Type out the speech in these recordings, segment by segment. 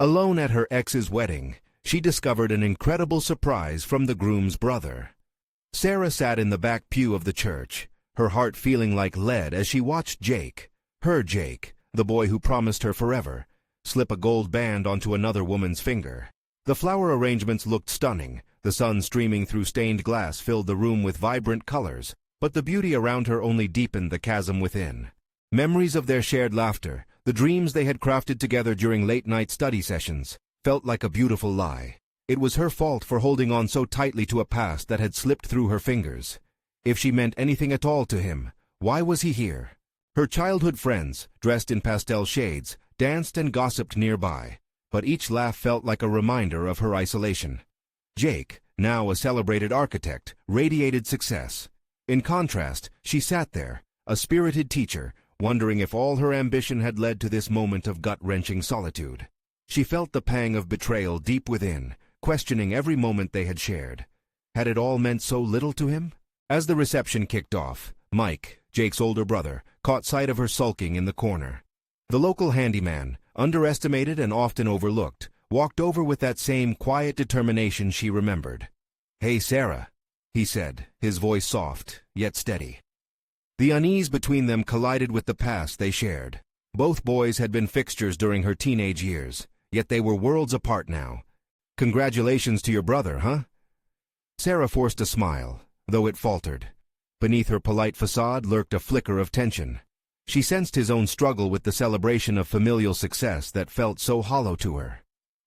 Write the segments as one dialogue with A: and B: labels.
A: Alone at her ex's wedding, she discovered an incredible surprise from the groom's brother. Sarah sat in the back pew of the church, her heart feeling like lead as she watched Jake, the boy who promised her forever, slip a gold band onto another woman's finger. The flower arrangements looked stunning. The sun streaming through stained glass filled the room with vibrant colors, but the beauty around her only deepened the chasm within. Memories of their shared laughter, the dreams they had crafted together during late-night study sessions, felt like a beautiful lie. It was her fault for holding on so tightly to a past that had slipped through her fingers. If she meant anything at all to him, why was he here? Her childhood friends, dressed in pastel shades, danced and gossiped nearby, but each laugh felt like a reminder of her isolation. Jake, now a celebrated architect, radiated success. In contrast, she sat there, a spirited teacher, wondering if all her ambition had led to this moment of gut-wrenching solitude. She felt the pang of betrayal deep within, questioning every moment they had shared. Had it all meant so little to him? As the reception kicked off, Mike, Jake's older brother, caught sight of her sulking in the corner. The local handyman, underestimated and often overlooked, walked over with that same quiet determination she remembered. "Hey, Sarah," he said, his voice soft, yet steady. The unease between them collided with the past they shared. Both boys had been fixtures during her teenage years, yet they were worlds apart now. "Congratulations to your brother, huh?" Sarah forced a smile, though it faltered. Beneath her polite facade lurked a flicker of tension. She sensed his own struggle with the celebration of familial success that felt so hollow to her.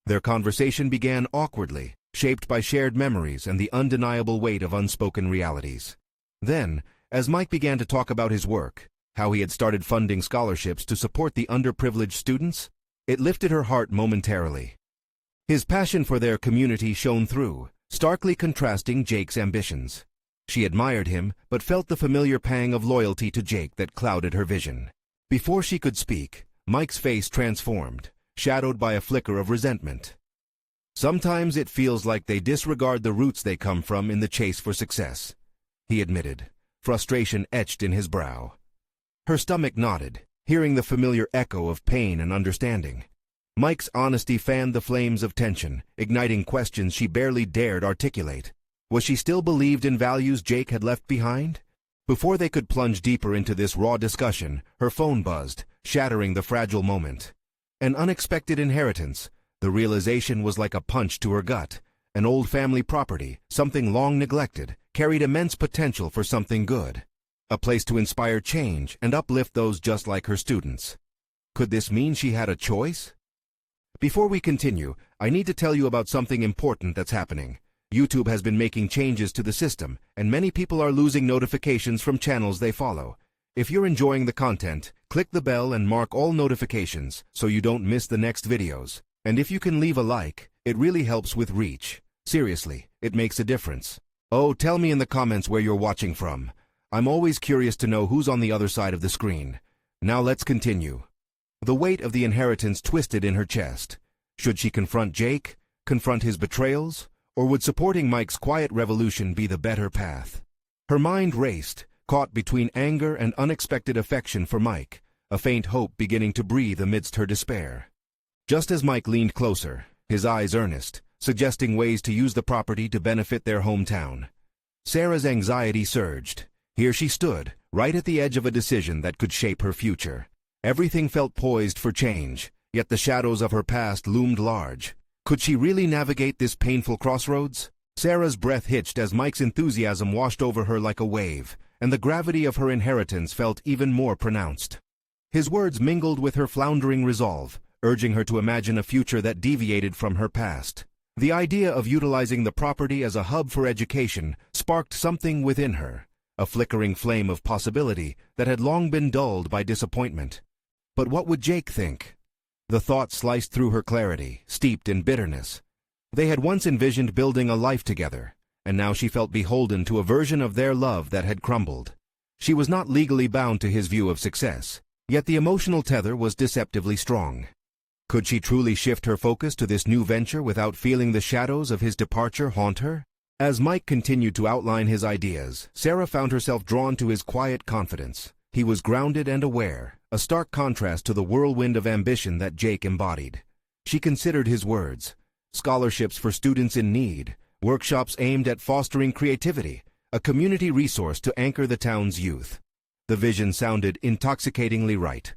A: Their conversation began awkwardly, shaped by shared memories and the undeniable weight of unspoken realities. Then, as Mike began to talk about his work, how he had started funding scholarships to support the underprivileged students, it lifted her heart momentarily. His passion for their community shone through, starkly contrasting Jake's ambitions. She admired him, but felt the familiar pang of loyalty to Jake that clouded her vision. Before she could speak, Mike's face transformed, shadowed by a flicker of resentment. "Sometimes it feels like they disregard the roots they come from in the chase for success," he admitted, frustration etched in his brow. Her stomach knotted, hearing the familiar echo of pain and understanding. Mike's honesty fanned the flames of tension, igniting questions she barely dared articulate. Was she still believed in values Jake had left behind? Before they could plunge deeper into this raw discussion, her phone buzzed, shattering the fragile moment. An unexpected inheritance. The realization was like a punch to her gut. An old family property, something long neglected, carried immense potential for something good. A place to inspire change and uplift those just like her students. Could this mean she had a choice? Before we continue, I need to tell you about something important that's happening. YouTube has been making changes to the system, and many people are losing notifications from channels they follow. If you're enjoying the content, click the bell and mark all notifications so you don't miss the next videos. And if you can leave a like, it really helps with reach. Seriously, it makes a difference. Oh, tell me in the comments where you're watching from. I'm always curious to know who's on the other side of the screen. Now let's continue. The weight of the inheritance twisted in her chest. Should she confront Jake, confront his betrayals, or would supporting Mike's quiet revolution be the better path? Her mind raced, caught between anger and unexpected affection for Mike, a faint hope beginning to breathe amidst her despair. Just as Mike leaned closer, his eyes earnest, suggesting ways to use the property to benefit their hometown, Sarah's anxiety surged. Here she stood, right at the edge of a decision that could shape her future. Everything felt poised for change, yet the shadows of her past loomed large. Could she really navigate this painful crossroads? Sarah's breath hitched as Mike's enthusiasm washed over her like a wave, and the gravity of her inheritance felt even more pronounced. His words mingled with her floundering resolve, urging her to imagine a future that deviated from her past. The idea of utilizing the property as a hub for education sparked something within her, a flickering flame of possibility that had long been dulled by disappointment. But what would Jake think? The thought sliced through her clarity, steeped in bitterness. They had once envisioned building a life together, and now she felt beholden to a version of their love that had crumbled. She was not legally bound to his view of success, yet the emotional tether was deceptively strong. Could she truly shift her focus to this new venture without feeling the shadows of his departure haunt her? As Mike continued to outline his ideas, Sarah found herself drawn to his quiet confidence. He was grounded and aware, a stark contrast to the whirlwind of ambition that Jake embodied. She considered his words: scholarships for students in need, workshops aimed at fostering creativity, a community resource to anchor the town's youth. The vision sounded intoxicatingly right.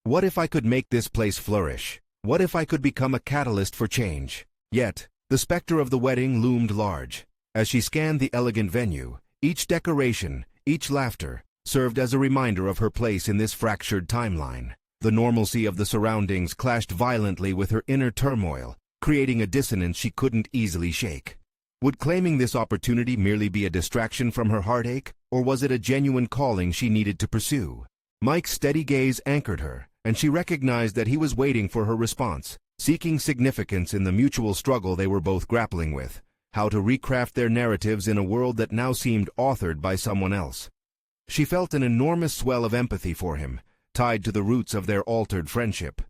A: What if I could make this place flourish? What if I could become a catalyst for change? Yet, the specter of the wedding loomed large. As she scanned the elegant venue, each decoration, each laughter, served as a reminder of her place in this fractured timeline. The normalcy of the surroundings clashed violently with her inner turmoil, creating a dissonance she couldn't easily shake. Would claiming this opportunity merely be a distraction from her heartache, or was it a genuine calling she needed to pursue? Mike's steady gaze anchored her, and she recognized that he was waiting for her response, seeking significance in the mutual struggle they were both grappling with, how to recraft their narratives in a world that now seemed authored by someone else. She felt an enormous swell of empathy for him, tied to the roots of their altered friendship.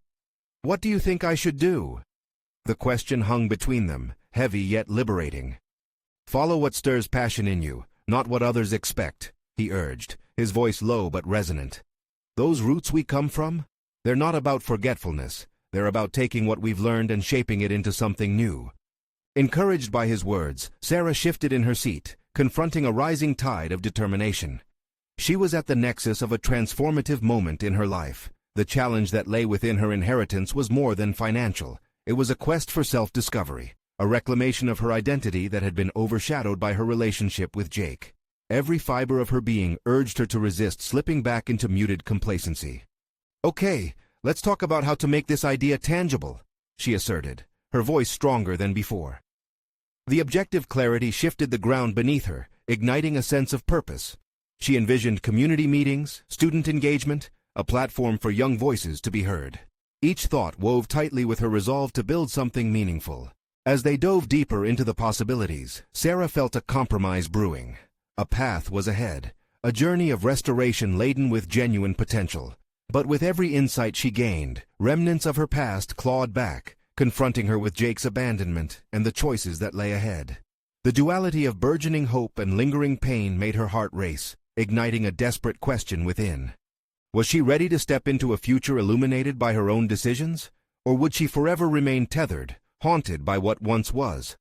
A: "What do you think I should do?" The question hung between them, heavy yet liberating. "Follow what stirs passion in you, not what others expect," he urged, his voice low but resonant. "Those roots we come from? They're not about forgetfulness. They're about taking what we've learned and shaping it into something new." Encouraged by his words, Sarah shifted in her seat, confronting a rising tide of determination. She was at the nexus of a transformative moment in her life. The challenge that lay within her inheritance was more than financial. It was a quest for self-discovery, a reclamation of her identity that had been overshadowed by her relationship with Jake. Every fiber of her being urged her to resist slipping back into muted complacency. "Okay, let's talk about how to make this idea tangible," she asserted, her voice stronger than before. The objective clarity shifted the ground beneath her, igniting a sense of purpose. She envisioned community meetings, student engagement, a platform for young voices to be heard. Each thought wove tightly with her resolve to build something meaningful. As they dove deeper into the possibilities, Sarah felt a compromise brewing. A path was ahead, a journey of restoration laden with genuine potential. But with every insight she gained, remnants of her past clawed back, confronting her with Jake's abandonment and the choices that lay ahead. The duality of burgeoning hope and lingering pain made her heart race, igniting a desperate question within. Was she ready to step into a future illuminated by her own decisions? Or would she forever remain tethered, haunted by what once was?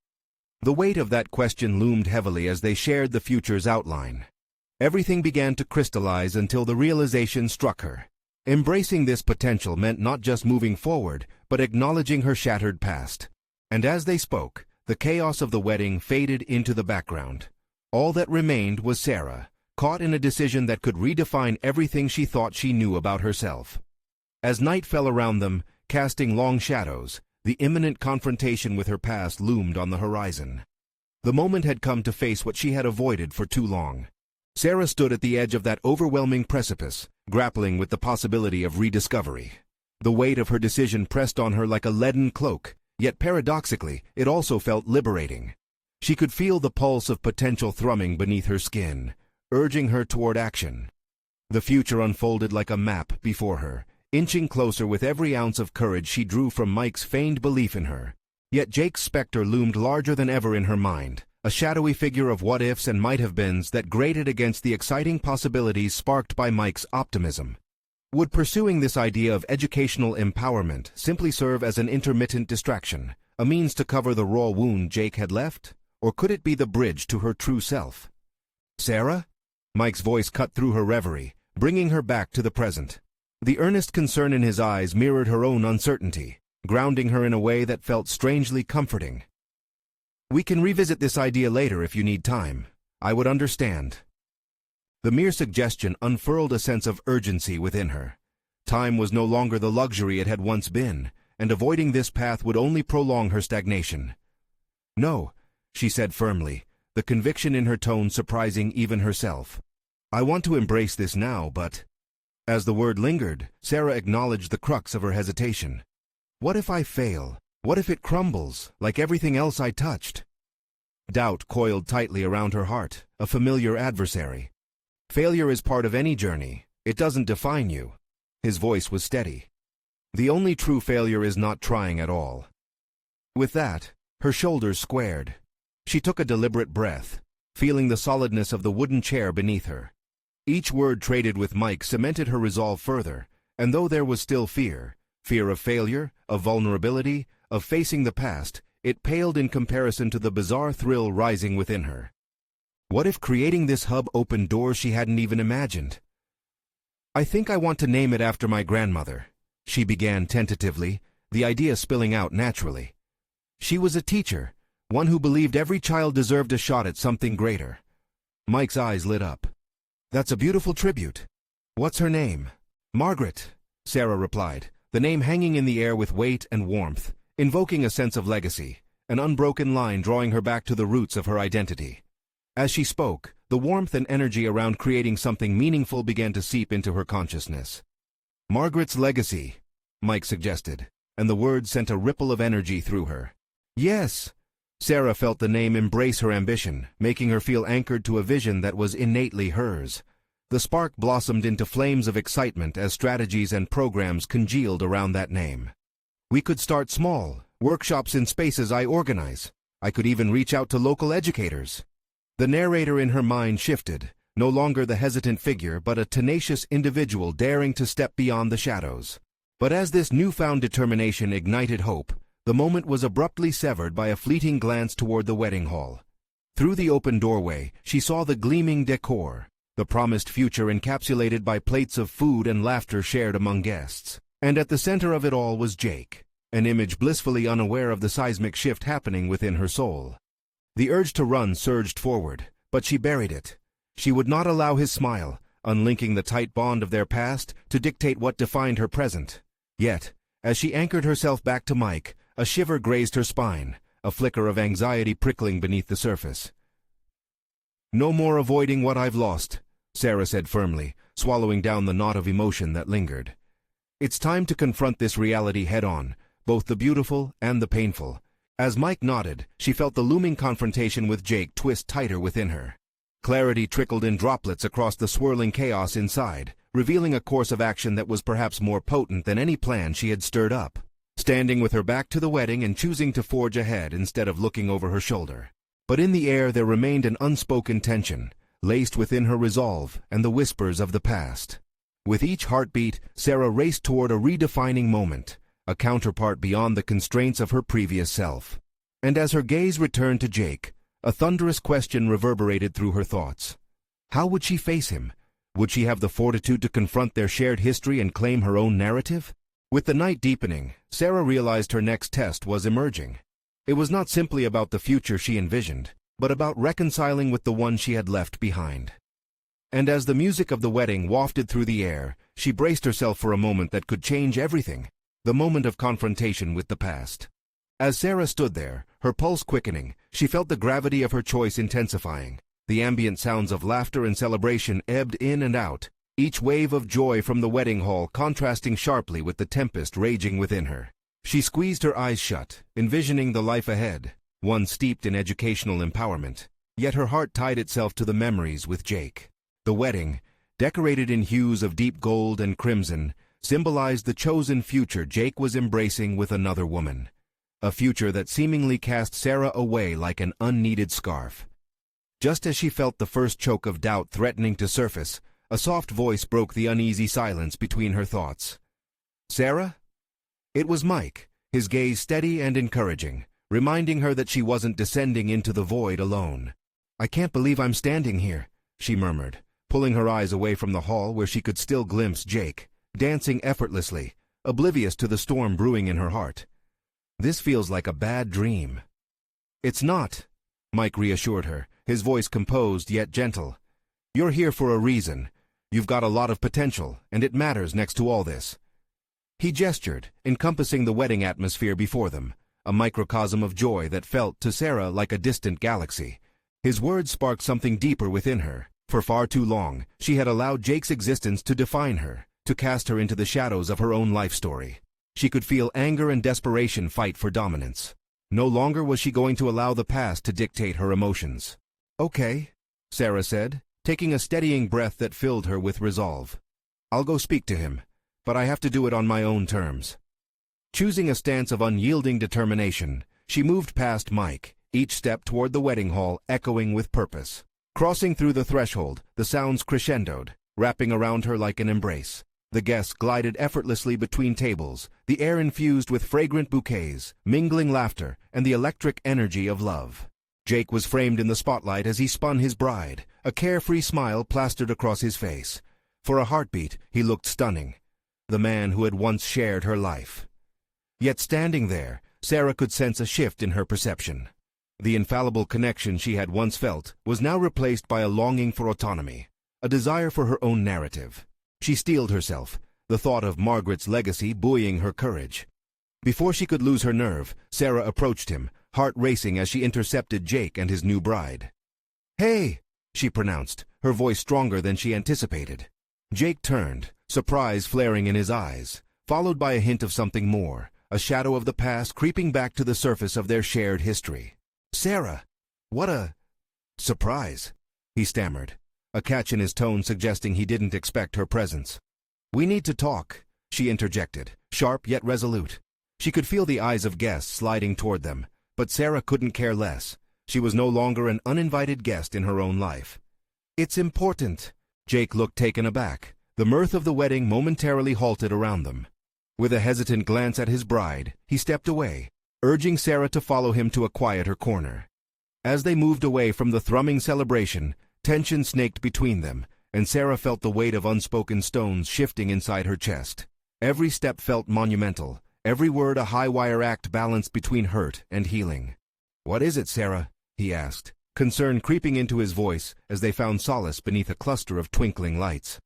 A: The weight of that question loomed heavily as they shared the future's outline. Everything began to crystallize until the realization struck her. Embracing this potential meant not just moving forward, but acknowledging her shattered past. And as they spoke, the chaos of the wedding faded into the background. All that remained was Sarah, caught in a decision that could redefine everything she thought she knew about herself. As night fell around them, casting long shadows, the imminent confrontation with her past loomed on the horizon. The moment had come to face what she had avoided for too long. Sarah stood at the edge of that overwhelming precipice, grappling with the possibility of rediscovery. The weight of her decision pressed on her like a leaden cloak, yet paradoxically, it also felt liberating. She could feel the pulse of potential thrumming beneath her skin, urging her toward action. The future unfolded like a map before her, inching closer with every ounce of courage she drew from Mike's feigned belief in her. Yet Jake's specter loomed larger than ever in her mind, a shadowy figure of what-ifs and might-have-beens that grated against the exciting possibilities sparked by Mike's optimism. Would pursuing this idea of educational empowerment simply serve as an intermittent distraction, a means to cover the raw wound Jake had left? Or could it be the bridge to her true self? "Sarah?" Mike's voice cut through her reverie, bringing her back to the present. The earnest concern in his eyes mirrored her own uncertainty, grounding her in a way that felt strangely comforting. "We can revisit this idea later if you need time. I would understand." The mere suggestion unfurled a sense of urgency within her. Time was no longer the luxury it had once been, and avoiding this path would only prolong her stagnation. "No," she said firmly, the conviction in her tone surprising even herself. "I want to embrace this now, but—" As the word lingered, Sarah acknowledged the crux of her hesitation. "What if I fail? What if it crumbles, like everything else I touched?" Doubt coiled tightly around her heart, a familiar adversary. "Failure is part of any journey. It doesn't define you." His voice was steady. "The only true failure is not trying at all." With that, her shoulders squared. She took a deliberate breath, feeling the solidness of the wooden chair beneath her. Each word traded with Mike cemented her resolve further, and though there was still fear, Fear of failure, of vulnerability, of facing the past, it paled in comparison to the bizarre thrill rising within her. What if creating this hub opened doors she hadn't even imagined? "I think I want to name it after my grandmother," she began tentatively, the idea spilling out naturally. She was a teacher, one who believed every child deserved a shot at something greater. Mike's eyes lit up. "That's a beautiful tribute. What's her name?" "Margaret," Sarah replied, the name hanging in the air with weight and warmth, invoking a sense of legacy, an unbroken line drawing her back to the roots of her identity. As she spoke, the warmth and energy around creating something meaningful began to seep into her consciousness. "Margaret's legacy," Mike suggested, and the words sent a ripple of energy through her. "Yes." Sarah felt the name embrace her ambition, making her feel anchored to a vision that was innately hers. The spark blossomed into flames of excitement as strategies and programs congealed around that name. "We could start small, workshops in spaces I organize. I could even reach out to local educators." The narrator in her mind shifted, no longer the hesitant figure but a tenacious individual daring to step beyond the shadows. But as this newfound determination ignited hope, the moment was abruptly severed by a fleeting glance toward the wedding hall. Through the open doorway, she saw the gleaming decor, the promised future encapsulated by plates of food and laughter shared among guests. And at the center of it all was Jake, an image blissfully unaware of the seismic shift happening within her soul. The urge to run surged forward, but she buried it. She would not allow his smile, unlinking the tight bond of their past, to dictate what defined her present. Yet, as she anchored herself back to Mike, a shiver grazed her spine, a flicker of anxiety prickling beneath the surface. "No more avoiding what I've lost," Sarah said firmly, swallowing down the knot of emotion that lingered. "It's time to confront this reality head-on, both the beautiful and the painful." As Mike nodded, she felt the looming confrontation with Jake twist tighter within her. Clarity trickled in droplets across the swirling chaos inside, revealing a course of action that was perhaps more potent than any plan she had stirred up. Standing with her back to the wedding and choosing to forge ahead instead of looking over her shoulder. But in the air there remained an unspoken tension, laced within her resolve and the whispers of the past. With each heartbeat, Sarah raced toward a redefining moment, a counterpart beyond the constraints of her previous self. And as her gaze returned to Jake, a thunderous question reverberated through her thoughts. How would she face him? Would she have the fortitude to confront their shared history and claim her own narrative? With the night deepening, Sarah realized her next test was emerging. It was not simply about the future she envisioned, but about reconciling with the one she had left behind. And as the music of the wedding wafted through the air, she braced herself for a moment that could change everything, the moment of confrontation with the past. As Sarah stood there, her pulse quickening, she felt the gravity of her choice intensifying. The ambient sounds of laughter and celebration ebbed in and out, each wave of joy from the wedding hall contrasting sharply with the tempest raging within her. She squeezed her eyes shut, envisioning the life ahead, one steeped in educational empowerment, yet her heart tied itself to the memories with Jake. The wedding, decorated in hues of deep gold and crimson, symbolized the chosen future Jake was embracing with another woman. A future that seemingly cast Sarah away like an unneeded scarf. Just as she felt the first choke of doubt threatening to surface, a soft voice broke the uneasy silence between her thoughts. "Sarah?" It was Mike, his gaze steady and encouraging, reminding her that she wasn't descending into the void alone. "I can't believe I'm standing here," she murmured, pulling her eyes away from the hall where she could still glimpse Jake, dancing effortlessly, oblivious to the storm brewing in her heart. "This feels like a bad dream." "It's not," Mike reassured her, his voice composed yet gentle. "You're here for a reason. You've got a lot of potential, and it matters next to all this." He gestured, encompassing the wedding atmosphere before them, a microcosm of joy that felt to Sarah like a distant galaxy. His words sparked something deeper within her. For far too long, she had allowed Jake's existence to define her, to cast her into the shadows of her own life story. She could feel anger and desperation fight for dominance. No longer was she going to allow the past to dictate her emotions. "Okay," Sarah said, taking a steadying breath that filled her with resolve. "I'll go speak to him, but I have to do it on my own terms." Choosing a stance of unyielding determination, she moved past Mike, each step toward the wedding hall echoing with purpose. Crossing through the threshold, the sounds crescendoed, wrapping around her like an embrace. The guests glided effortlessly between tables, the air infused with fragrant bouquets, mingling laughter, and the electric energy of love. Jake was framed in the spotlight as he spun his bride, a carefree smile plastered across his face. For a heartbeat, he looked stunning. The man who had once shared her life. Yet standing there, Sarah could sense a shift in her perception. The infallible connection she had once felt was now replaced by a longing for autonomy, a desire for her own narrative. She steeled herself, the thought of Margaret's legacy buoying her courage. Before she could lose her nerve, Sarah approached him, heart racing as she intercepted Jake and his new bride. "Hey!" she pronounced, her voice stronger than she anticipated. Jake turned, surprise flaring in his eyes, followed by a hint of something more, a shadow of the past creeping back to the surface of their shared history. "Sarah, what a surprise," he stammered, a catch in his tone suggesting he didn't expect her presence. "We need to talk," she interjected, sharp yet resolute. She could feel the eyes of guests sliding toward them, but Sarah couldn't care less. She was no longer an uninvited guest in her own life. "It's important." Jake looked taken aback. The mirth of the wedding momentarily halted around them. With a hesitant glance at his bride, he stepped away, urging Sarah to follow him to a quieter corner. As they moved away from the thrumming celebration, tension snaked between them, and Sarah felt the weight of unspoken stones shifting inside her chest. Every step felt monumental, every word a high-wire act balanced between hurt and healing. "What is it, Sarah?" he asked, concern creeping into his voice as they found solace beneath a cluster of twinkling lights.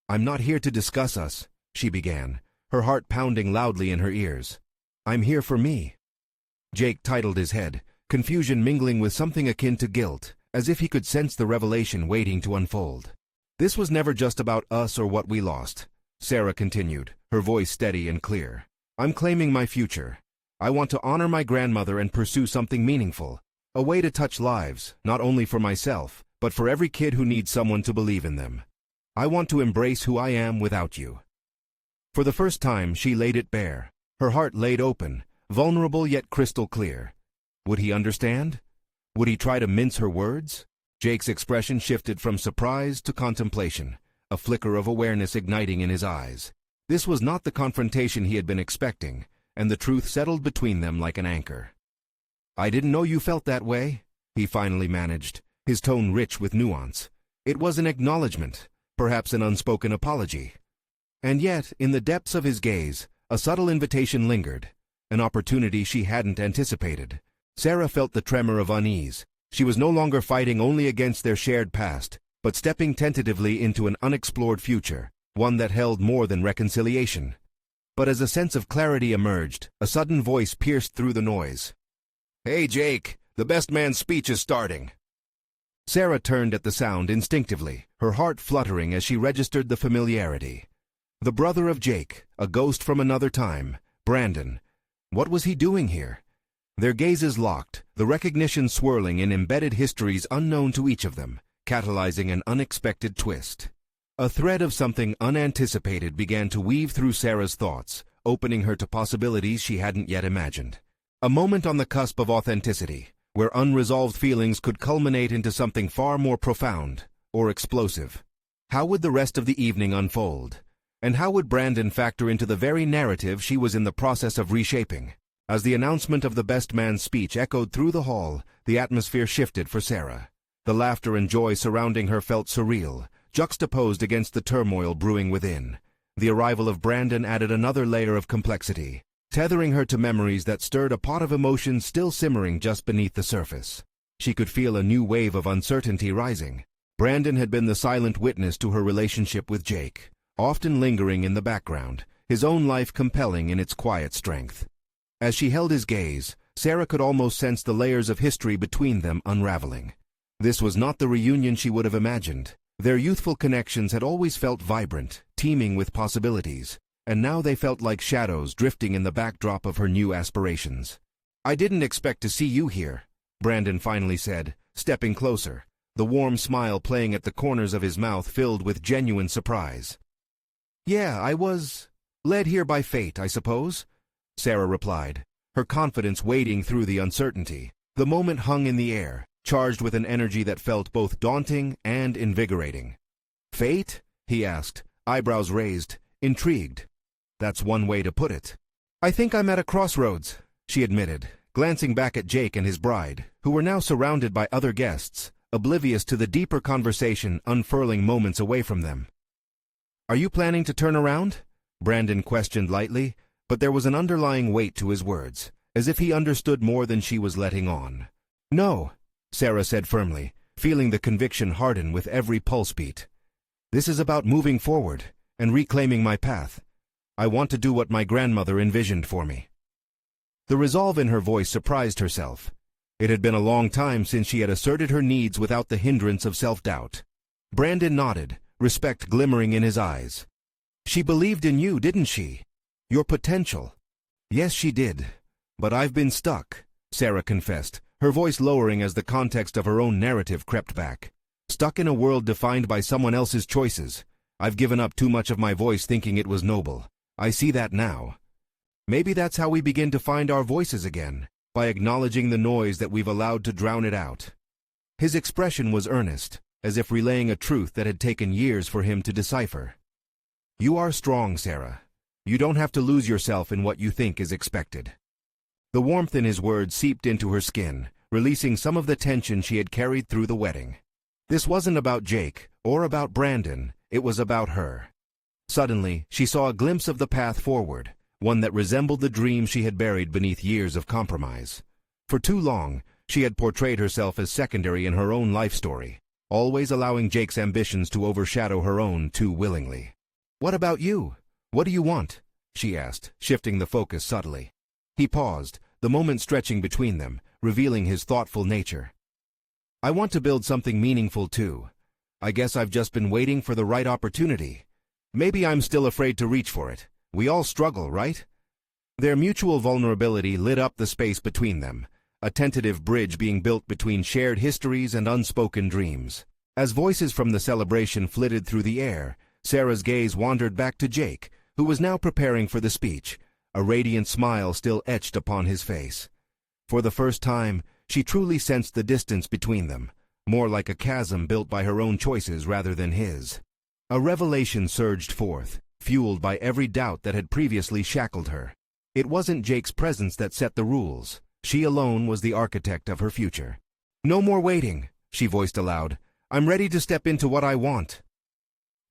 A: "I'm not here to discuss us," she began, her heart pounding loudly in her ears. "I'm here for me." Jake tightened his head, confusion mingling with something akin to guilt, as if he could sense the revelation waiting to unfold. "This was never just about us or what we lost," Sarah continued, her voice steady and clear. "I'm claiming my future. I want to honor my grandmother and pursue something meaningful, a way to touch lives, not only for myself, but for every kid who needs someone to believe in them. I want to embrace who I am without you." For the first time, she laid it bare, her heart laid open, vulnerable yet crystal clear. Would he understand? Would he try to mince her words? Jake's expression shifted from surprise to contemplation, a flicker of awareness igniting in his eyes. This was not the confrontation he had been expecting, and the truth settled between them like an anchor. "I didn't know you felt that way," he finally managed, his tone rich with nuance. It was an acknowledgement, perhaps an unspoken apology. And yet, in the depths of his gaze, a subtle invitation lingered, an opportunity she hadn't anticipated. Sarah felt the tremor of unease. She was no longer fighting only against their shared past, but stepping tentatively into an unexplored future, one that held more than reconciliation. But as a sense of clarity emerged, a sudden voice pierced through the noise. "Hey, Jake, the best man's speech is starting." Sarah turned at the sound instinctively, her heart fluttering as she registered the familiarity. The brother of Jake, a ghost from another time, Brandon. What was he doing here? Their gazes locked, the recognition swirling in embedded histories unknown to each of them, catalyzing an unexpected twist. A thread of something unanticipated began to weave through Sarah's thoughts, opening her to possibilities she hadn't yet imagined. A moment on the cusp of authenticity, where unresolved feelings could culminate into something far more profound or explosive. How would the rest of the evening unfold? And how would Brandon factor into the very narrative she was in the process of reshaping? As the announcement of the best man's speech echoed through the hall, the atmosphere shifted for Sarah. The laughter and joy surrounding her felt surreal, juxtaposed against the turmoil brewing within. The arrival of Brandon added another layer of complexity, tethering her to memories that stirred a pot of emotions still simmering just beneath the surface. She could feel a new wave of uncertainty rising. Brandon had been the silent witness to her relationship with Jake, often lingering in the background, his own life compelling in its quiet strength. As she held his gaze, Sarah could almost sense the layers of history between them unraveling. This was not the reunion she would have imagined. Their youthful connections had always felt vibrant, teeming with possibilities, and now they felt like shadows drifting in the backdrop of her new aspirations. "I didn't expect to see you here," Brandon finally said, stepping closer, the warm smile playing at the corners of his mouth filled with genuine surprise. "Yeah, I was led here by fate, I suppose," Sarah replied, her confidence wading through the uncertainty. The moment hung in the air, charged with an energy that felt both daunting and invigorating. "Fate?" he asked, eyebrows raised, intrigued. That's one way to put it. I think I'm at a crossroads, she admitted, glancing back at Jake and his bride, who were now surrounded by other guests, oblivious to the deeper conversation unfurling moments away from them. Are you planning to turn around? Brandon questioned lightly, but there was an underlying weight to his words, as if he understood more than she was letting on. No, Sarah said firmly, feeling the conviction harden with every pulse beat. This is about moving forward and reclaiming my path. I want to do what my grandmother envisioned for me. The resolve in her voice surprised herself. It had been a long time since she had asserted her needs without the hindrance of self-doubt. Brandon nodded, respect glimmering in his eyes. She believed in you, didn't she? Your potential. Yes, she did. But I've been stuck, Sarah confessed, her voice lowering as the context of her own narrative crept back. Stuck in a world defined by someone else's choices. I've given up too much of my voice thinking it was noble. I see that now. Maybe that's how we begin to find our voices again, by acknowledging the noise that we've allowed to drown it out. His expression was earnest, as if relaying a truth that had taken years for him to decipher. You are strong, Sarah. You don't have to lose yourself in what you think is expected. The warmth in his words seeped into her skin, releasing some of the tension she had carried through the wedding. This wasn't about Jake, or about Brandon, it was about her. Suddenly, she saw a glimpse of the path forward, one that resembled the dream she had buried beneath years of compromise. For too long, she had portrayed herself as secondary in her own life story, always allowing Jake's ambitions to overshadow her own too willingly. What about you? What do you want? She asked, shifting the focus subtly. He paused, the moment stretching between them, revealing his thoughtful nature. I want to build something meaningful too. I guess I've just been waiting for the right opportunity. Maybe I'm still afraid to reach for it. We all struggle, right? Their mutual vulnerability lit up the space between them, a tentative bridge being built between shared histories and unspoken dreams. As voices from the celebration flitted through the air, Sarah's gaze wandered back to Jake, who was now preparing for the speech, a radiant smile still etched upon his face. For the first time, she truly sensed the distance between them, more like a chasm built by her own choices rather than his. A revelation surged forth, fueled by every doubt that had previously shackled her. It wasn't Jake's presence that set the rules. She alone was the architect of her future. No more waiting, she voiced aloud. I'm ready to step into what I want.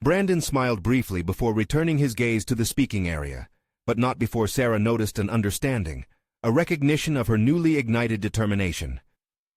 A: Brandon smiled briefly before returning his gaze to the speaking area, but not before Sarah noticed an understanding, a recognition of her newly ignited determination.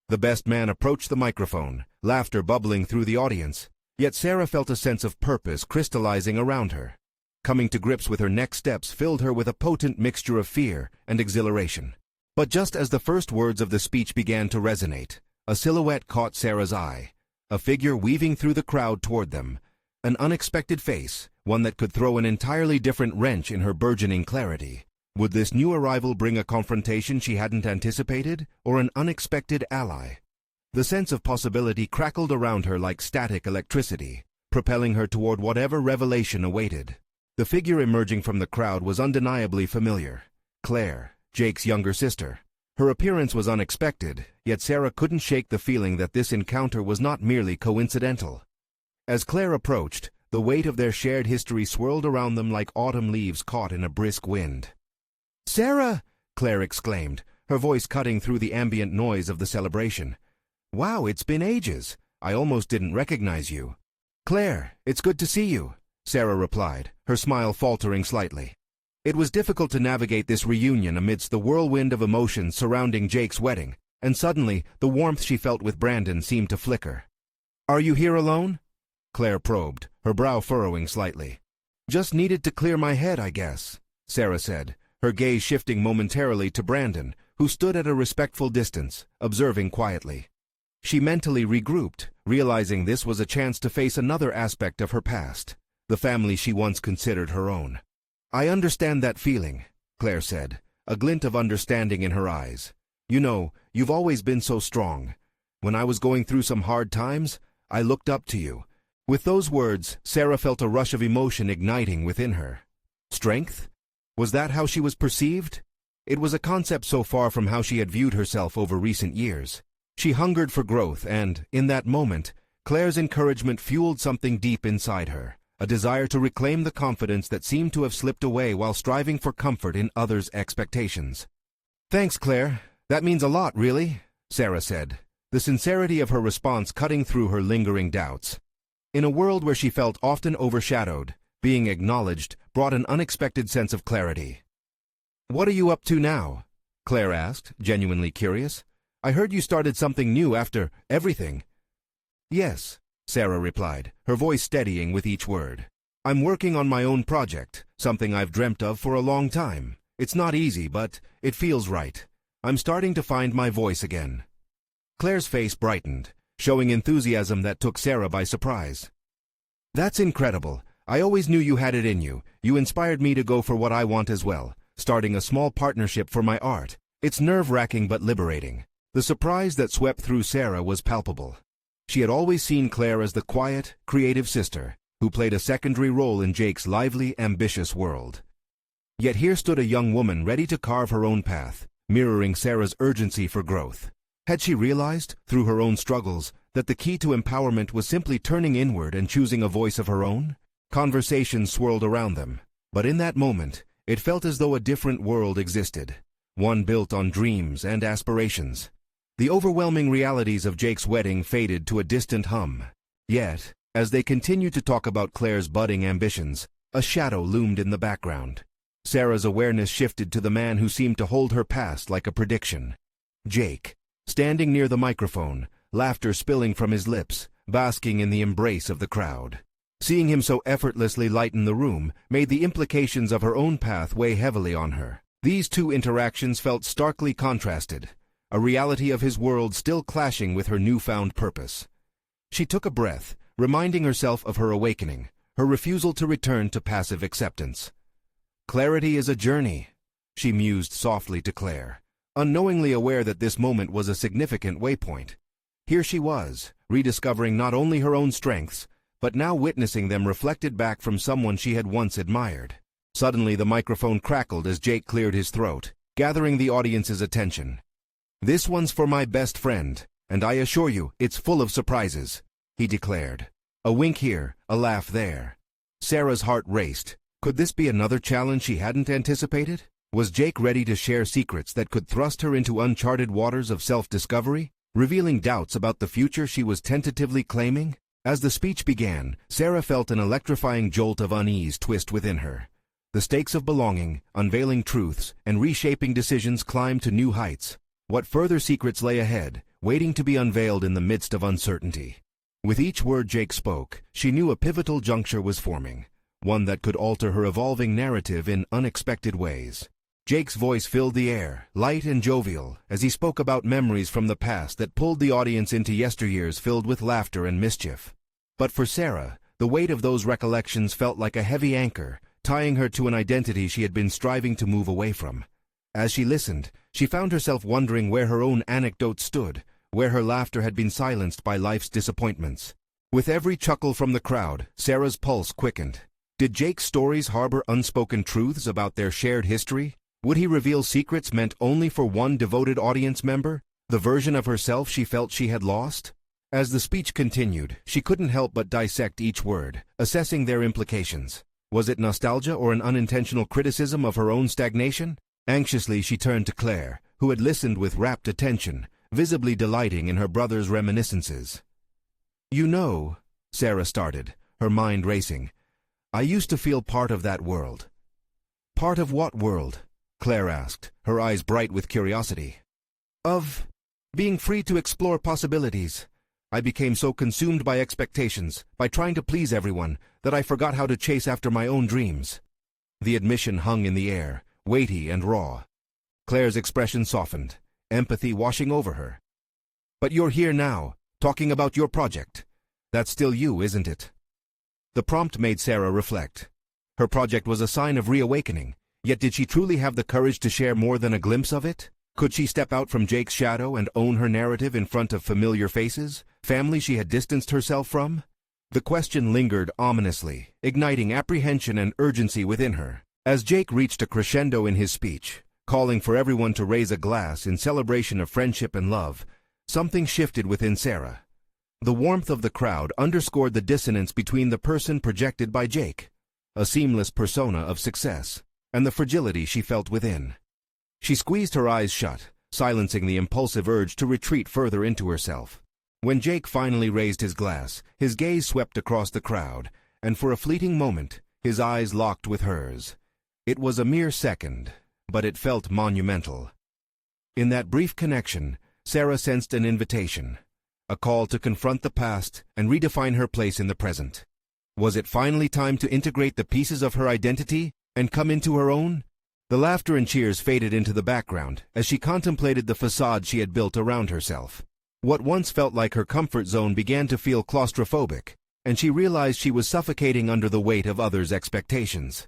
A: The best man approached the microphone, laughter bubbling through the audience, yet Sarah felt a sense of purpose crystallizing around her. Coming to grips with her next steps filled her with a potent mixture of fear and exhilaration. But just as the first words of the speech began to resonate, a silhouette caught Sarah's eye, a figure weaving through the crowd toward them, an unexpected face, one that could throw an entirely different wrench in her burgeoning clarity. Would this new arrival bring a confrontation she hadn't anticipated, or an unexpected ally? The sense of possibility crackled around her like static electricity, propelling her toward whatever revelation awaited. The figure emerging from the crowd was undeniably familiar. Claire, Jake's younger sister. Her appearance was unexpected, yet Sarah couldn't shake the feeling that this encounter was not merely coincidental. As Claire approached, the weight of their shared history swirled around them like autumn leaves caught in a brisk wind. "Sarah!" Claire exclaimed, her voice cutting through the ambient noise of the celebration. "Wow, it's been ages. I almost didn't recognize you." "Claire, it's good to see you," Sarah replied, her smile faltering slightly. It was difficult to navigate this reunion amidst the whirlwind of emotions surrounding Jake's wedding, and suddenly the warmth she felt with Brandon seemed to flicker. "Are you here alone?" Claire probed, her brow furrowing slightly. "Just needed to clear my head, I guess," Sarah said, her gaze shifting momentarily to Brandon, who stood at a respectful distance, observing quietly. She mentally regrouped, realizing this was a chance to face another aspect of her past, the family she once considered her own. "I understand that feeling," Claire said, a glint of understanding in her eyes. "You know, you've always been so strong. When I was going through some hard times, I looked up to you." With those words, Sarah felt a rush of emotion igniting within her. Strength? Was that how she was perceived? It was a concept so far from how she had viewed herself over recent years. She hungered for growth and, in that moment, Claire's encouragement fueled something deep inside her, a desire to reclaim the confidence that seemed to have slipped away while striving for comfort in others' expectations. "Thanks, Claire. That means a lot, really," Sarah said, the sincerity of her response cutting through her lingering doubts. In a world where she felt often overshadowed, being acknowledged brought an unexpected sense of clarity. "What are you up to now?" Claire asked, genuinely curious. "I heard you started something new after everything." "Yes," Sarah replied, her voice steadying with each word. "I'm working on my own project, something I've dreamt of for a long time. It's not easy, but it feels right. I'm starting to find my voice again." Claire's face brightened, showing enthusiasm that took Sarah by surprise. "That's incredible. I always knew you had it in you. You inspired me to go for what I want as well, starting a small partnership for my art. It's nerve-wracking but liberating." The surprise that swept through Sarah was palpable. She had always seen Claire as the quiet, creative sister, who played a secondary role in Jake's lively, ambitious world. Yet here stood a young woman ready to carve her own path, mirroring Sarah's urgency for growth. Had she realized, through her own struggles, that the key to empowerment was simply turning inward and choosing a voice of her own? Conversations swirled around them, but in that moment, it felt as though a different world existed, one built on dreams and aspirations. The overwhelming realities of Jake's wedding faded to a distant hum. Yet, as they continued to talk about Claire's budding ambitions, a shadow loomed in the background. Sarah's awareness shifted to the man who seemed to hold her past like a prediction. Jake, standing near the microphone, laughter spilling from his lips, basking in the embrace of the crowd. Seeing him so effortlessly lighten the room made the implications of her own path weigh heavily on her. These two interactions felt starkly contrasted, a reality of his world still clashing with her newfound purpose. She took a breath, reminding herself of her awakening, her refusal to return to passive acceptance. "Clarity is a journey," she mused softly to Claire, unknowingly aware that this moment was a significant waypoint. Here she was, rediscovering not only her own strengths, but now witnessing them reflected back from someone she had once admired. Suddenly the microphone crackled as Jake cleared his throat, gathering the audience's attention. "This one's for my best friend, and I assure you, it's full of surprises," he declared. A wink here, a laugh there. Sarah's heart raced. Could this be another challenge she hadn't anticipated? Was Jake ready to share secrets that could thrust her into uncharted waters of self-discovery, revealing doubts about the future she was tentatively claiming? As the speech began, Sarah felt an electrifying jolt of unease twist within her. The stakes of belonging, unveiling truths, and reshaping decisions climbed to new heights. What further secrets lay ahead, waiting to be unveiled in the midst of uncertainty? With each word Jake spoke, she knew a pivotal juncture was forming, one that could alter her evolving narrative in unexpected ways. Jake's voice filled the air, light and jovial, as he spoke about memories from the past that pulled the audience into yesteryears filled with laughter and mischief. But for Sarah, the weight of those recollections felt like a heavy anchor, tying her to an identity she had been striving to move away from. As she listened, she found herself wondering where her own anecdotes stood, where her laughter had been silenced by life's disappointments. With every chuckle from the crowd, Sarah's pulse quickened. Did Jake's stories harbor unspoken truths about their shared history? Would he reveal secrets meant only for one devoted audience member, the version of herself she felt she had lost? As the speech continued, she couldn't help but dissect each word, assessing their implications. Was it nostalgia or an unintentional criticism of her own stagnation? Anxiously she turned to Claire, who had listened with rapt attention, visibly delighting in her brother's reminiscences. "You know," Sarah started, her mind racing, "I used to feel part of that world." "Part of what world?" Claire asked, her eyes bright with curiosity. "Of being free to explore possibilities. I became so consumed by expectations, by trying to please everyone, that I forgot how to chase after my own dreams." The admission hung in the air, weighty and raw. Claire's expression softened, empathy washing over her. "But you're here now, talking about your project. That's still you, isn't it?" The prompt made Sarah reflect. Her project was a sign of reawakening, yet did she truly have the courage to share more than a glimpse of it? Could she step out from Jake's shadow and own her narrative in front of familiar faces, family she had distanced herself from? The question lingered ominously, igniting apprehension and urgency within her. As Jake reached a crescendo in his speech, calling for everyone to raise a glass in celebration of friendship and love, something shifted within Sarah. The warmth of the crowd underscored the dissonance between the person projected by Jake, a seamless persona of success, and the fragility she felt within. She squeezed her eyes shut, silencing the impulsive urge to retreat further into herself. When Jake finally raised his glass, his gaze swept across the crowd, and for a fleeting moment, his eyes locked with hers. It was a mere second, but it felt monumental. In that brief connection, Sarah sensed an invitation, a call to confront the past and redefine her place in the present. Was it finally time to integrate the pieces of her identity and come into her own? The laughter and cheers faded into the background as she contemplated the facade she had built around herself. What once felt like her comfort zone began to feel claustrophobic, and she realized she was suffocating under the weight of others' expectations.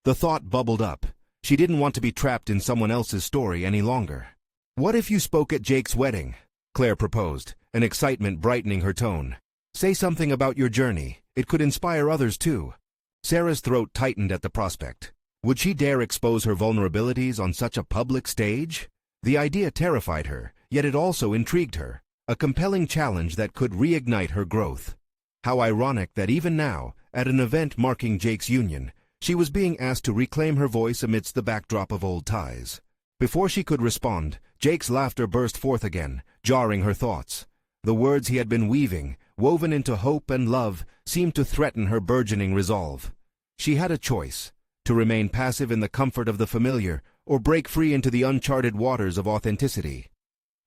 A: The thought bubbled up. She didn't want to be trapped in someone else's story any longer. "What if you spoke at Jake's wedding?" Claire proposed, an excitement brightening her tone. "Say something about your journey. It could inspire others too." Sarah's throat tightened at the prospect. Would she dare expose her vulnerabilities on such a public stage? The idea terrified her, yet it also intrigued her, a compelling challenge that could reignite her growth. How ironic that even now, at an event marking Jake's union, she was being asked to reclaim her voice amidst the backdrop of old ties. Before she could respond, Jake's laughter burst forth again, jarring her thoughts. The words he had been weaving, woven into hope and love, seemed to threaten her burgeoning resolve. She had a choice: to remain passive in the comfort of the familiar, or break free into the uncharted waters of authenticity.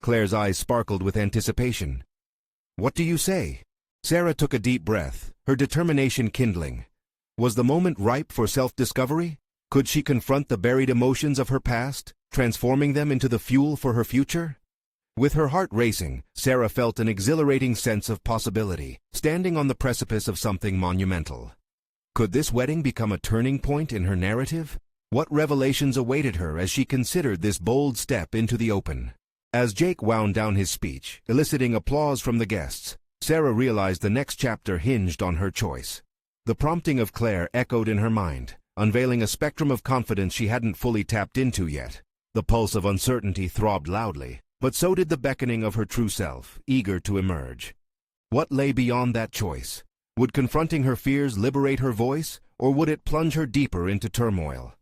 A: Claire's eyes sparkled with anticipation. "What do you say?" Sarah took a deep breath, her determination kindling. Was the moment ripe for self-discovery? Could she confront the buried emotions of her past, transforming them into the fuel for her future? With her heart racing, Sarah felt an exhilarating sense of possibility, standing on the precipice of something monumental. Could this wedding become a turning point in her narrative? What revelations awaited her as she considered this bold step into the open? As Jake wound down his speech, eliciting applause from the guests, Sarah realized the next chapter hinged on her choice. The prompting of Claire echoed in her mind, unveiling a spectrum of confidence she hadn't fully tapped into yet. The pulse of uncertainty throbbed loudly, but so did the beckoning of her true self, eager to emerge. What lay beyond that choice? Would confronting her fears liberate her voice, or would it plunge her deeper into turmoil?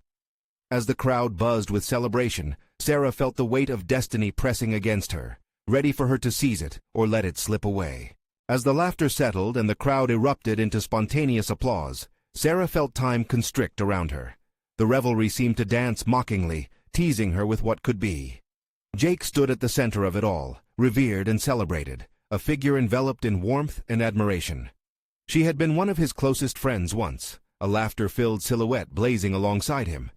A: As the crowd buzzed with celebration, Sarah felt the weight of destiny pressing against her, ready for her to seize it or let it slip away. As the laughter settled and the crowd erupted into spontaneous applause, Sarah felt time constrict around her. The revelry seemed to dance mockingly, teasing her with what could be. Jake stood at the center of it all, revered and celebrated, a figure enveloped in warmth and admiration. She had been one of his closest friends once, a laughter-filled silhouette blazing alongside him.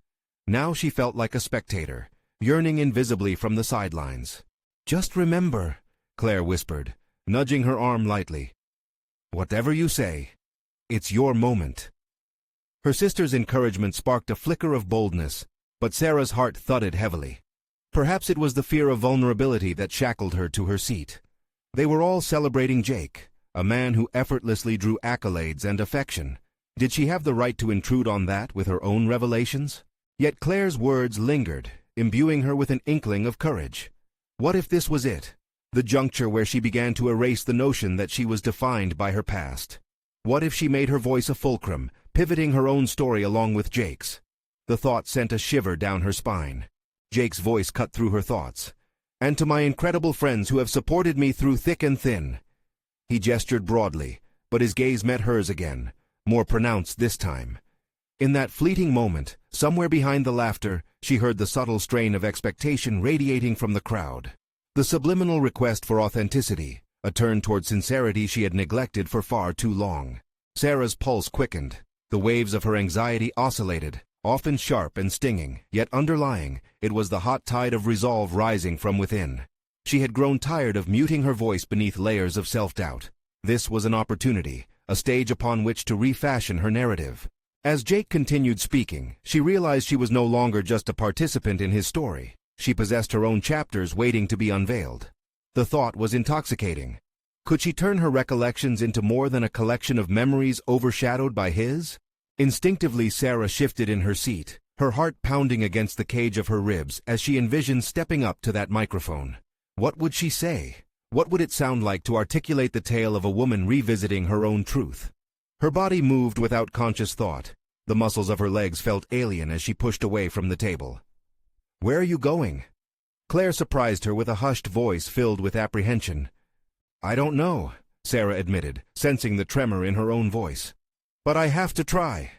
A: Now she felt like a spectator, yearning invisibly from the sidelines. "Just remember," Claire whispered, nudging her arm lightly. "Whatever you say, it's your moment." Her sister's encouragement sparked a flicker of boldness, but Sarah's heart thudded heavily. Perhaps it was the fear of vulnerability that shackled her to her seat. They were all celebrating Jake, a man who effortlessly drew accolades and affection. Did she have the right to intrude on that with her own revelations? Yet Claire's words lingered, imbuing her with an inkling of courage. What if this was it? The juncture where she began to erase the notion that she was defined by her past. What if she made her voice a fulcrum, pivoting her own story along with Jake's? The thought sent a shiver down her spine. Jake's voice cut through her thoughts. "And to my incredible friends who have supported me through thick and thin." He gestured broadly, but his gaze met hers again, more pronounced this time. In that fleeting moment, somewhere behind the laughter, she heard the subtle strain of expectation radiating from the crowd. The subliminal request for authenticity, a turn toward sincerity she had neglected for far too long. Sarah's pulse quickened. The waves of her anxiety oscillated, often sharp and stinging, yet underlying, it was the hot tide of resolve rising from within. She had grown tired of muting her voice beneath layers of self-doubt. This was an opportunity, a stage upon which to refashion her narrative. As Jake continued speaking, she realized she was no longer just a participant in his story. She possessed her own chapters waiting to be unveiled. The thought was intoxicating. Could she turn her recollections into more than a collection of memories overshadowed by his? Instinctively, Sarah shifted in her seat, her heart pounding against the cage of her ribs as she envisioned stepping up to that microphone. What would she say? What would it sound like to articulate the tale of a woman revisiting her own truth? Her body moved without conscious thought. The muscles of her legs felt alien as she pushed away from the table. "Where are you going?" Claire surprised her with a hushed voice filled with apprehension. "I don't know," Sarah admitted, sensing the tremor in her own voice. "But I have to try."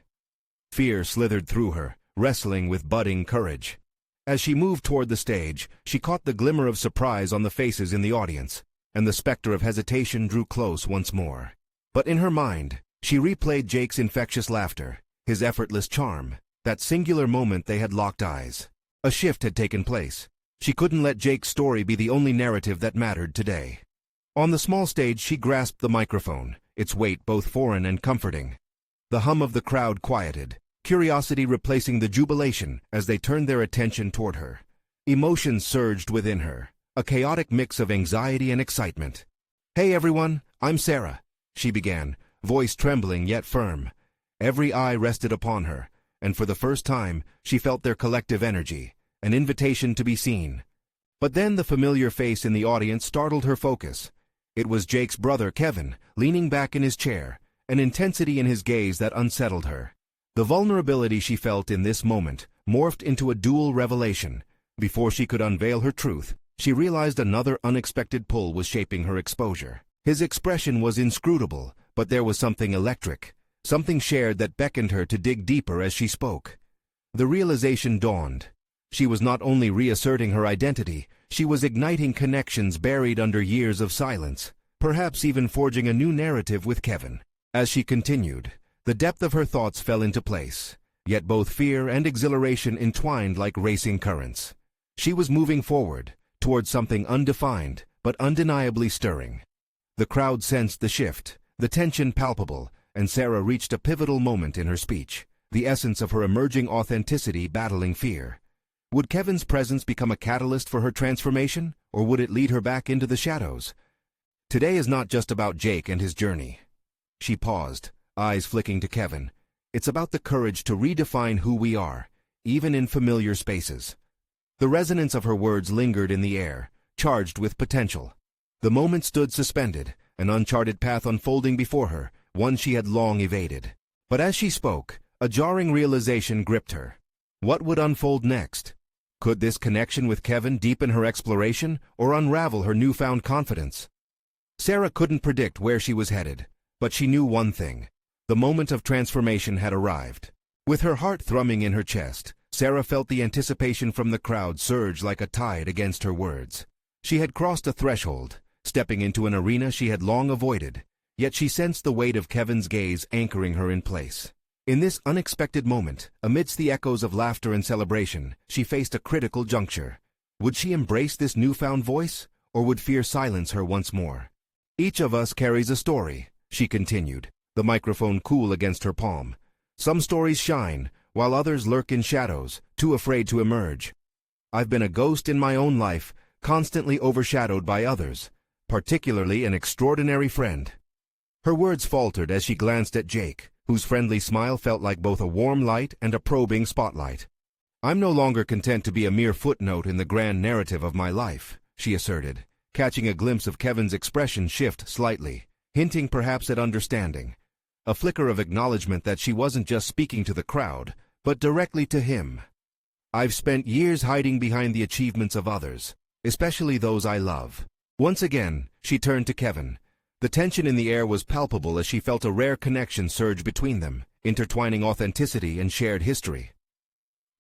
A: Fear slithered through her, wrestling with budding courage. As she moved toward the stage, she caught the glimmer of surprise on the faces in the audience, and the specter of hesitation drew close once more. But in her mind, she replayed Jake's infectious laughter, his effortless charm, that singular moment they had locked eyes. A shift had taken place. She couldn't let Jake's story be the only narrative that mattered today. On the small stage, she grasped the microphone, its weight both foreign and comforting. The hum of the crowd quieted, curiosity replacing the jubilation as they turned their attention toward her. Emotions surged within her, a chaotic mix of anxiety and excitement. "Hey everyone, I'm Sarah," she began, voice trembling yet firm. Every eye rested upon her, and for the first time, she felt their collective energy, an invitation to be seen. But then the familiar face in the audience startled her focus. It was Jake's brother, Kevin, leaning back in his chair, an intensity in his gaze that unsettled her. The vulnerability she felt in this moment morphed into a dual revelation. Before she could unveil her truth, she realized another unexpected pull was shaping her exposure. His expression was inscrutable, but there was something electric, something shared that beckoned her to dig deeper as she spoke. The realization dawned. She was not only reasserting her identity, she was igniting connections buried under years of silence, perhaps even forging a new narrative with Kevin. As she continued, the depth of her thoughts fell into place, yet both fear and exhilaration entwined like racing currents. She was moving forward, towards something undefined, but undeniably stirring. The crowd sensed the shift, the tension palpable, and Sarah reached a pivotal moment in her speech, the essence of her emerging authenticity battling fear. Would Kevin's presence become a catalyst for her transformation, or would it lead her back into the shadows? Today is not just about Jake and his journey. She paused, eyes flicking to Kevin. It's about the courage to redefine who we are, even in familiar spaces. The resonance of her words lingered in the air, charged with potential. The moment stood suspended, an uncharted path unfolding before her, one she had long evaded. But as she spoke, a jarring realization gripped her. What would unfold next? Could this connection with Kevin deepen her exploration or unravel her newfound confidence? Sarah couldn't predict where she was headed, but she knew one thing. The moment of transformation had arrived. With her heart thrumming in her chest, Sarah felt the anticipation from the crowd surge like a tide against her words. She had crossed a threshold, stepping into an arena she had long avoided, yet she sensed the weight of Kevin's gaze anchoring her in place. In this unexpected moment, amidst the echoes of laughter and celebration, she faced a critical juncture. Would she embrace this newfound voice, or would fear silence her once more? "Each of us carries a story," she continued, the microphone cool against her palm. "Some stories shine, while others lurk in shadows, too afraid to emerge. I've been a ghost in my own life, constantly overshadowed by others, particularly an extraordinary friend." Her words faltered as she glanced at Jake, whose friendly smile felt like both a warm light and a probing spotlight. "I'm no longer content to be a mere footnote in the grand narrative of my life," she asserted, catching a glimpse of Kevin's expression shift slightly, hinting perhaps at understanding. A flicker of acknowledgement that she wasn't just speaking to the crowd, but directly to him. "I've spent years hiding behind the achievements of others, especially those I love." Once again, she turned to Kevin. The tension in the air was palpable as she felt a rare connection surge between them, intertwining authenticity and shared history.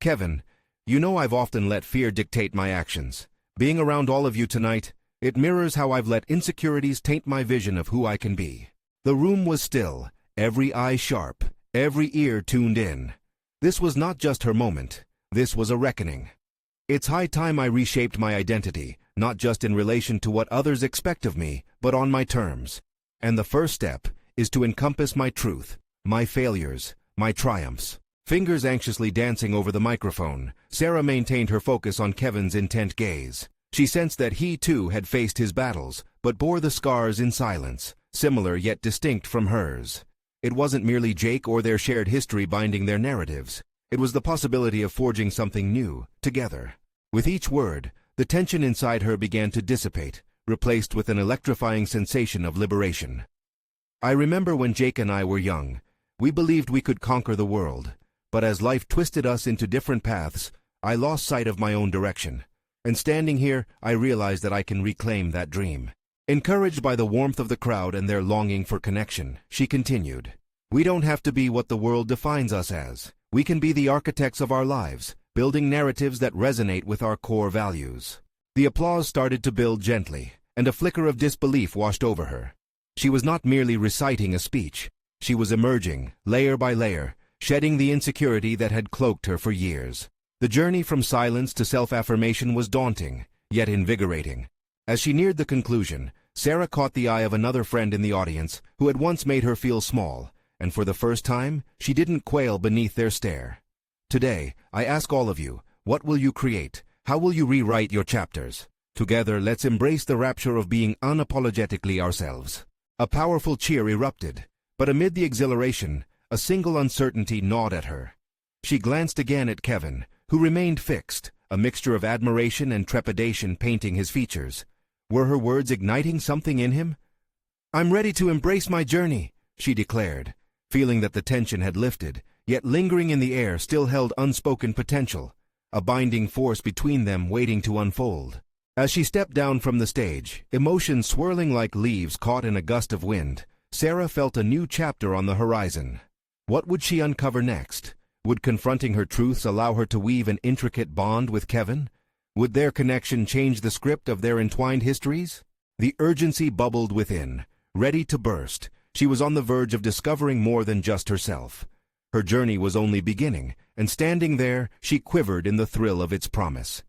A: "Kevin, you know I've often let fear dictate my actions. Being around all of you tonight, it mirrors how I've let insecurities taint my vision of who I can be." The room was still, every eye sharp, every ear tuned in. This was not just her moment. This was a reckoning. "It's high time I reshaped my identity, not just in relation to what others expect of me, but on my terms. And the first step is to encompass my truth, my failures, my triumphs." Fingers anxiously dancing over the microphone, Sarah maintained her focus on Kevin's intent gaze. She sensed that he, too, had faced his battles, but bore the scars in silence, similar yet distinct from hers. It wasn't merely Jake or their shared history binding their narratives. It was the possibility of forging something new, together. With each word, the tension inside her began to dissipate, replaced with an electrifying sensation of liberation. I remember when Jake and I were young, we believed we could conquer the world, but as life twisted us into different paths, I lost sight of my own direction. And standing here, I realize that I can reclaim that dream. Encouraged by the warmth of the crowd and their longing for connection, she continued, "We don't have to be what the world defines us as. We can be the architects of our lives, building narratives that resonate with our core values." The applause started to build gently, and a flicker of disbelief washed over her. She was not merely reciting a speech. She was emerging, layer by layer, shedding the insecurity that had cloaked her for years. The journey from silence to self-affirmation was daunting, yet invigorating. As she neared the conclusion, Sarah caught the eye of another friend in the audience who had once made her feel small, and for the first time, she didn't quail beneath their stare. Today, I ask all of you, what will you create? How will you rewrite your chapters? Together, let's embrace the rapture of being unapologetically ourselves. A powerful cheer erupted, but amid the exhilaration, a single uncertainty gnawed at her. She glanced again at Kevin, who remained fixed, a mixture of admiration and trepidation painting his features. Were her words igniting something in him? "I'm ready to embrace my journey," she declared, feeling that the tension had lifted, yet lingering in the air still held unspoken potential, a binding force between them waiting to unfold. As she stepped down from the stage, emotions swirling like leaves caught in a gust of wind, Sarah felt a new chapter on the horizon. What would she uncover next? Would confronting her truths allow her to weave an intricate bond with Kevin? Would their connection change the script of their entwined histories? The urgency bubbled within, ready to burst. She was on the verge of discovering more than just herself. Her journey was only beginning, and standing there, she quivered in the thrill of its promise.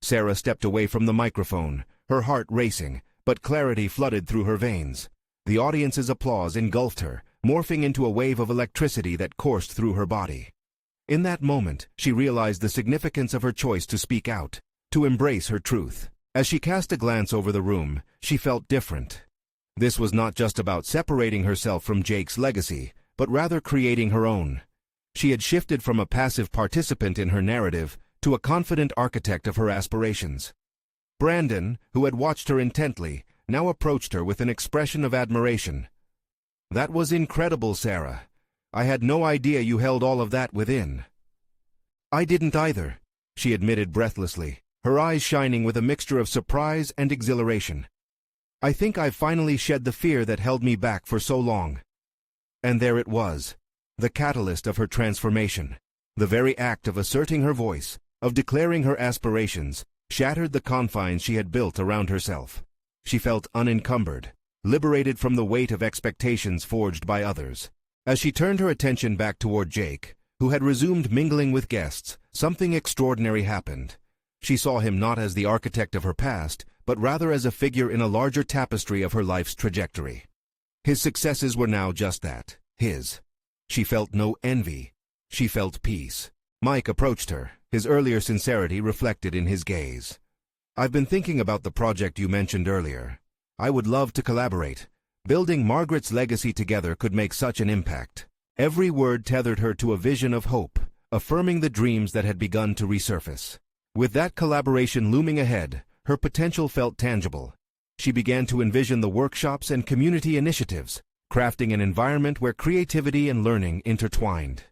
A: Sarah stepped away from the microphone, her heart racing, but clarity flooded through her veins. The audience's applause engulfed her, morphing into a wave of electricity that coursed through her body. In that moment, she realized the significance of her choice to speak out, to embrace her truth. As she cast a glance over the room, she felt different. This was not just about separating herself from Jake's legacy, but rather creating her own. She had shifted from a passive participant in her narrative to a confident architect of her aspirations. Brandon, who had watched her intently, now approached her with an expression of admiration. "That was incredible, Sarah. I had no idea you held all of that within." "I didn't either," she admitted breathlessly, her eyes shining with a mixture of surprise and exhilaration. "I think I've finally shed the fear that held me back for so long." And there it was, the catalyst of her transformation. The very act of asserting her voice, of declaring her aspirations, shattered the confines she had built around herself. She felt unencumbered, liberated from the weight of expectations forged by others. As she turned her attention back toward Jake, who had resumed mingling with guests, something extraordinary happened. She saw him not as the architect of her past, but rather as a figure in a larger tapestry of her life's trajectory. His successes were now just that, his. She felt no envy. She felt peace. Mike approached her, his earlier sincerity reflected in his gaze. "I've been thinking about the project you mentioned earlier. I would love to collaborate. Building Margaret's legacy together could make such an impact." Every word tethered her to a vision of hope, affirming the dreams that had begun to resurface. With that collaboration looming ahead, her potential felt tangible. She began to envision the workshops and community initiatives, crafting an environment where creativity and learning intertwined.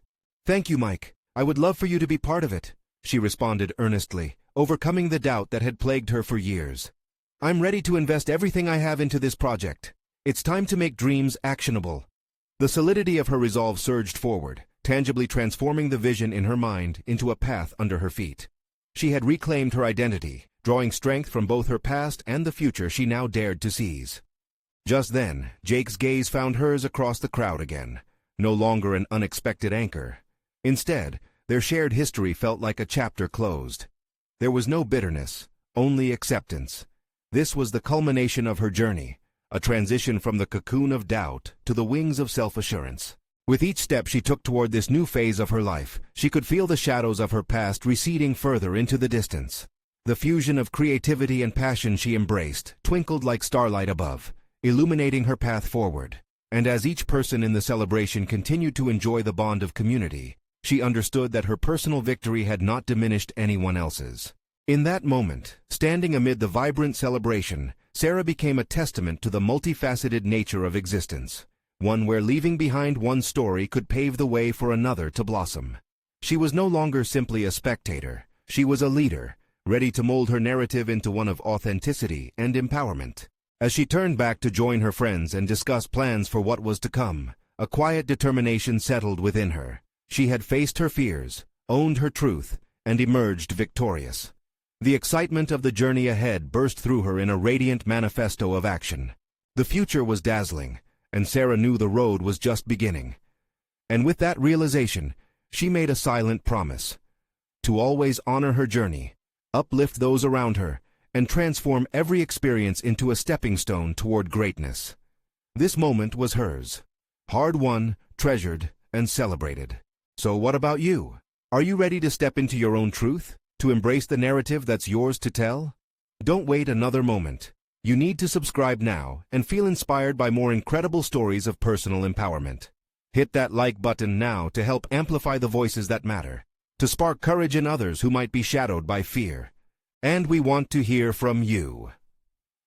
A: "Thank you, Mike. I would love for you to be part of it," she responded earnestly, overcoming the doubt that had plagued her for years. "I'm ready to invest everything I have into this project. It's time to make dreams actionable." The solidity of her resolve surged forward, tangibly transforming the vision in her mind into a path under her feet. She had reclaimed her identity, drawing strength from both her past and the future she now dared to seize. Just then, Jake's gaze found hers across the crowd again, no longer an unexpected anchor. Instead, their shared history felt like a chapter closed. There was no bitterness, only acceptance. This was the culmination of her journey, a transition from the cocoon of doubt to the wings of self-assurance. With each step she took toward this new phase of her life, she could feel the shadows of her past receding further into the distance. The fusion of creativity and passion she embraced twinkled like starlight above, illuminating her path forward. And as each person in the celebration continued to enjoy the bond of community, she understood that her personal victory had not diminished anyone else's. In that moment, standing amid the vibrant celebration, Sarah became a testament to the multifaceted nature of existence, one where leaving behind one story could pave the way for another to blossom. She was no longer simply a spectator. She was a leader, ready to mold her narrative into one of authenticity and empowerment. As she turned back to join her friends and discuss plans for what was to come, a quiet determination settled within her. She had faced her fears, owned her truth, and emerged victorious. The excitement of the journey ahead burst through her in a radiant manifesto of action. The future was dazzling, and Sarah knew the road was just beginning. And with that realization, she made a silent promise: to always honor her journey, uplift those around her, and transform every experience into a stepping stone toward greatness. This moment was hers. Hard-won, treasured, and celebrated. So what about you? Are you ready to step into your own truth? To embrace the narrative that's yours to tell? Don't wait another moment. You need to subscribe now and feel inspired by more incredible stories of personal empowerment. Hit that like button now to help amplify the voices that matter, to spark courage in others who might be shadowed by fear. And we want to hear from you.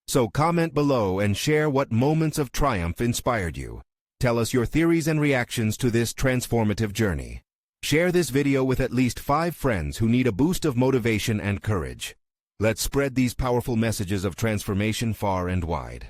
A: So comment below and share what moments of triumph inspired you. Tell us your theories and reactions to this transformative journey. Share this video with at least 5 friends who need a boost of motivation and courage. Let's spread these powerful messages of transformation far and wide.